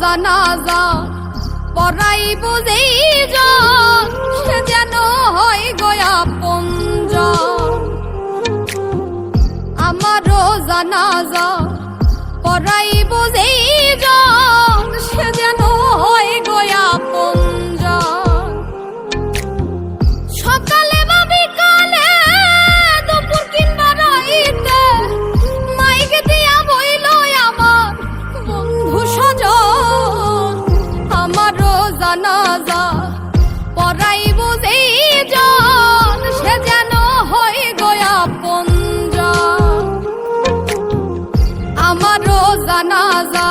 জানাজা পড়াইব যেইজন সে যেন হয় গয়া পঞ্জন। আমারও জানাজা পড়াইব যেইজন সে যেন হয় গয়া পঞ্জন। সকালে বা বিকালে দুপুর কিংবা রাইতে মাইক দিয়া বইল আমার বন্ধু স্বজন। আমারও জানাজা পড়াইব যেইজন সে যেন হয় গয়া পঞ্জন। আমারও জানাজা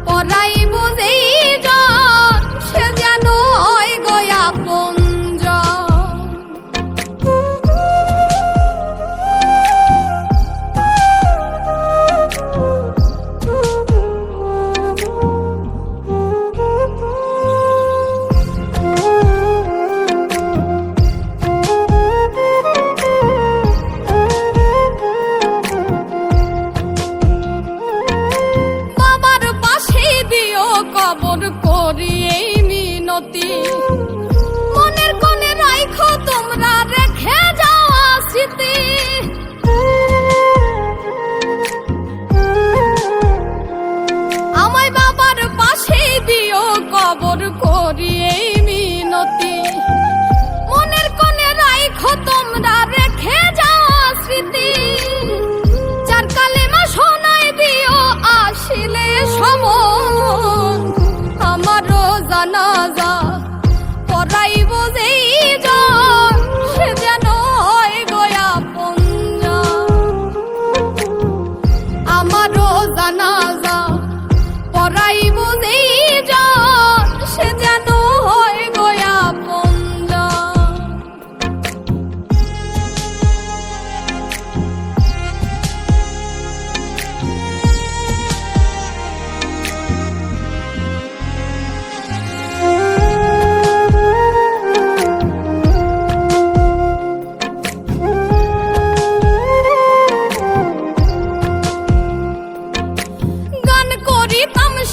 পড়াইব যেইজন সে যেন হয় গয়া পঞ্জন। কবর করি এই মিনতি মনের কোণে রাইখো তোমরা রেখে যাওয়া স্মৃতি। আমায় বাবার পাশে দিও কবর করি এই মিনতি মনের কোণে রাইখো তোমরা রেখে যাওয়া স্মৃতি। চার কালেমা শোনাই দিও আসিলে সমন। আমারও জানাজা পড়াইব যেইজন সে যেন হয় গয়া পঞ্জন। আমারও জানাজা পড়াইব যেইজন সে যেন হয় গয়া পঞ্জন।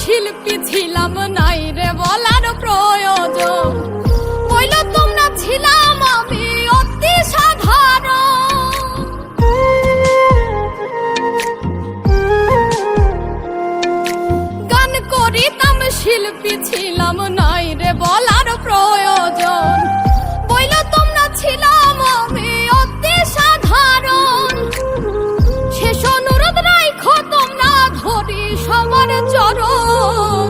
শিল্পী ছিলাম নাই রে বলার প্রয়োজন। বইল তোমরা ছিলাম আমি অতি সাধারণ। গান করিতাম শিল্পী ছিলাম নাই রে বলার প্রয়োজন। বইল তোমরা ছিলাম আমি অতি সাধারণ। শেষ অনুরোধ রাইখো তোমরা ধরি সবার চরণ।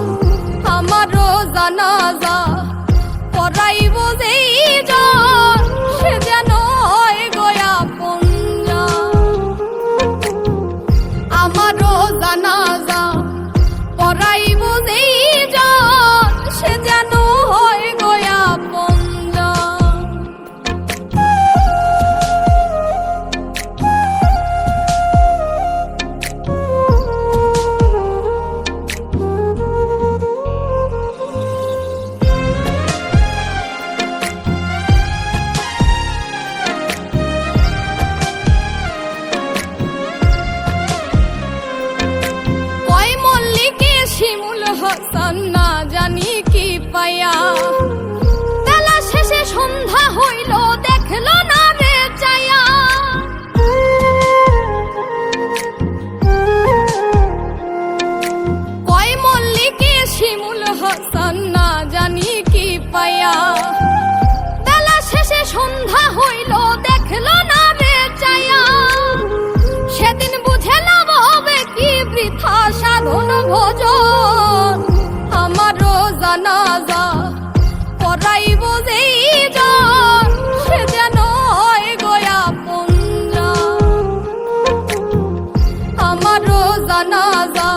আমারও জানাজা পড়াইব যেইজন সে যেন হয় গয়া পঞ্জন। আমারও জানাজা পড়াইব যেইজন সে যেন হয় গয়া পঞ্জন। শিমুল হাসান না জানি কি পায়া বেলা শেষে সন্ধ্যা হইল দেখল না রে চায়া। কয় মল্লিকে শিমুল হাসান না জানি কি পায়া বেলা শেষে সন্ধ্যা হইল দেখল না রে চায়া। সেদিন বুঝে লাভ হবে কি বৃথা সাধন ভোজন। আমারও জানাজা পড়াইব যেইজন সে যেন হয় গয়া পঞ্জন। আমারও জানাজা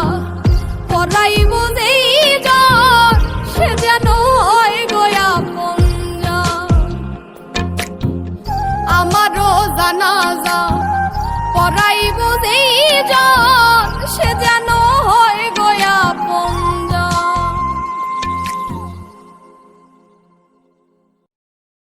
পড়াইব যেইজন সে যেন হয় গয়া পঞ্জন। আমারও জানাজা পড়াইব যেইজন